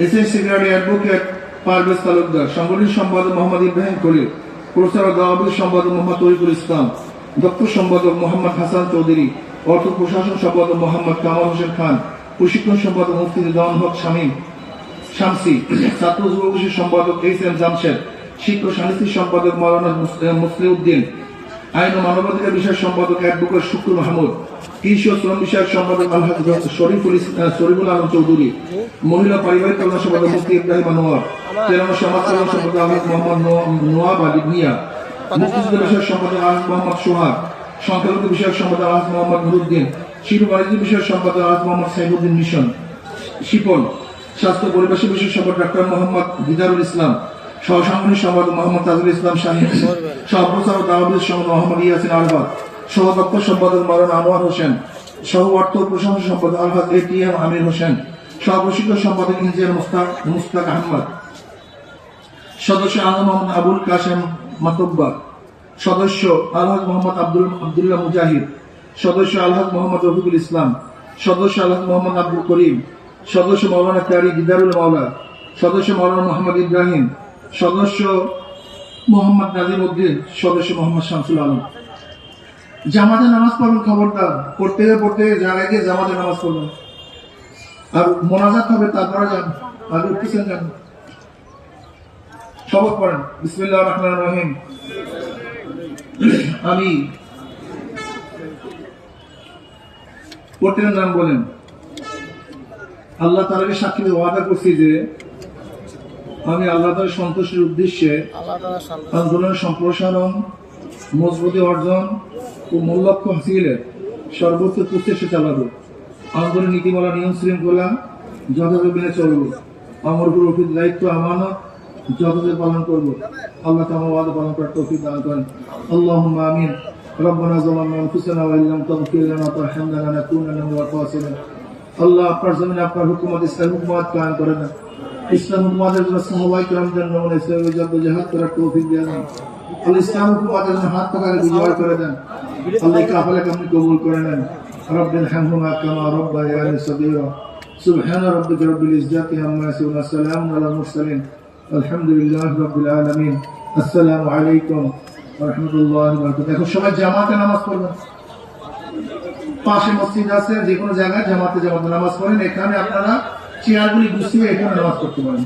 SS secretary advocate Parvez Talukdar, সাংগঠনিক সম্পাদক মোহাম্মদ ইব্রাহিম খলিল, প্রচার ও দাওয়াতের সম্পাদক মোহাম্মদ তরিকুল ইসলাম, দপ্তর সম্পাদক মোহাম্মদ হাসান চৌধুরী, অর্থ প্রশাসন সম্পাদক মোহাম্মদ কামাল হোসেন খান, প্রশিক্ষণ সম্পাদক মুফতি রিদওয়ান হক শামসী, ছাত্র যুব পরিষদ সম্পাদক এইচ.এম. জামশেদ, শিক্ষক সাহিত্যিক সম্পাদক মাওলানা মুসলিউদ্দিন, আইন ও মানবাধিকার বিষয়ক সম্পাদক অ্যাডভোকেট শুকুর মাহমুদ, কৃষি ও শ্রম বিষয়ক সম্পাদক আলহাজ শরীফুল আলম চৌধুরী, মহিলা পারিবারিক কল্যাণ সম্পাদক মুফতি ইব্রাহিম আনোয়ার, তেলানা সমাজ কল্যাণ সম্পাদক আলহাজ মোহাম্মদ নোয়াব আলী মিয়া, মুক্তিযুদ্ধ বিষয়ক সম্পাদক আলহাজ মোহাম্মদ সোহাগ, সংখ্যালঘু বিষয়ক সম্পাদক আলহাজ মোহাম্মদ নুরুদ্দিন, শিল্প বাণিজ্য বিষয়ক সম্পাদক আলহাজ মোহাম্মদ সাইফুদ্দিন মিশন শিপন, স্বাস্থ্য পরিবেশ বিষয়ক সম্পাদক ডাক্তার মোহাম্মদ দিদারুল ইসলাম, সহসাংগঠনিক সম্পাদক মোহাম্মদ তাজুল ইসলাম শাহীন, সহপ্রচার ও দাওয়াতের সম্পাদক মোহাম্মদ ইয়াসিন আরবাদ, সহ দপ্তর সম্পাদক মাওলানা আনোয়ার হোসেন, সহ অর্থ প্রশাসন সম্পাদক আলহাজ এ.টি.এম. আমির হোসেন, সহ প্রশিক্ষণ সম্পাদক ইঞ্জিনিয়ার মুস্তাক আহমদ, সদস্য আলম মোহাম্মদ আবুল কাশেম মাতব্বা, সদস্য আলহাজ মোহাম্মদ আব্দুল্লাহ মুজাহিদ, সদস্য আলহাজ মোহাম্মদ রফিকুল ইসলাম, সদস্য আলহাজ মোহাম্মদ আব্দুল করিম, সদস্য মাওলানা কারি দিদারুল মাওলা, সদস্য মাওলানা মোহাম্মদ ইব্রাহিম, সদস্য মোহাম্মদ নাজিম উদ্দিন, সদস্য মোহাম্মদ শামসুল আলম। জামাতে নামাজ পড়বেন, খবরদার পড়তে জায়গায় গিয়ে জামাতে নামাজ পড়বেন, আর মোনাজাত হবে তারপরে যান, আগে উঠতেছেন যান। শপথ পড়েন। বিসমিল্লাহির রহমানির রহিম। আমি পড়তেন নাম বলেন। আল্লাহ তাআলাকে সাক্ষী দিয়ে ওয়াদা করছি যে আমি আল্লাহ তাআলার সন্তুষ্টির উদ্দেশ্যে আন্দোলনের সম্প্রসারণ, মজবুতি অর্জন ও মূল লক্ষ্য হাসিলের সর্বোচ্চ প্রচেষ্টা চালাবো। আন্দোলন নীতিমালা নিয়ম শৃঙ্খলা যথাযথ মেনে চলবো। আমার উপর অর্পিত দায়িত্ব আমানত যথাযথ পালন করবো। আল্লাহ তাআলা ওয়াদা পালন করার তৌফিক দান করেন। আল্লাহুম্মা আমিন। রব্বানা যালামনা আনফুসানা ওয়া ইল্লাম তাগফির লানা ওয়া তারহামনা লানাকুনান্না মিনাল খাসিরিন। আল্লাহ আপনার জমিনে আপনার হুকুমত ইসলাম হুকুমত কায়েম করে দেন। ইসলাম হুকুমতের জন্য সাহাবায়ে কেরামদের নমুনা ইসলামের জদ্দোজাহাদ করার তৌফিক দিয়ে দেন। আল্লাহ ইসলাম হুকুমতের জন্য হাত পাকারে বিজয় করে দেন। আল্লাহ কাফালাকে আপনি কবুল করে নেন। রব্বিল হামহুমা কামা রাব্বায়ানি সগীরা। সুবহান রাব্বিকা রাব্বিল ইজ্জাতি আম্মা ইয়াসিফুন ওয়া সালামুন আলাল মুরসালিন। আলহামদুলিল্লাহি রাব্বিল আলামিন। আসসালামু আলাইকুম ওয়া রাহমাতুল্লাহি ওয়া বারাকাতুহু। এখন সবাই জামাতে নামাজ পড়বেন। পাশে মসজিদ আছে, যে কোনো জায়গায় জামাতে নামাজ পড়েন। এখানে আপনারা চেয়ারগুলি গুছিয়ে এখানে নামাজ পড়তে পারেন।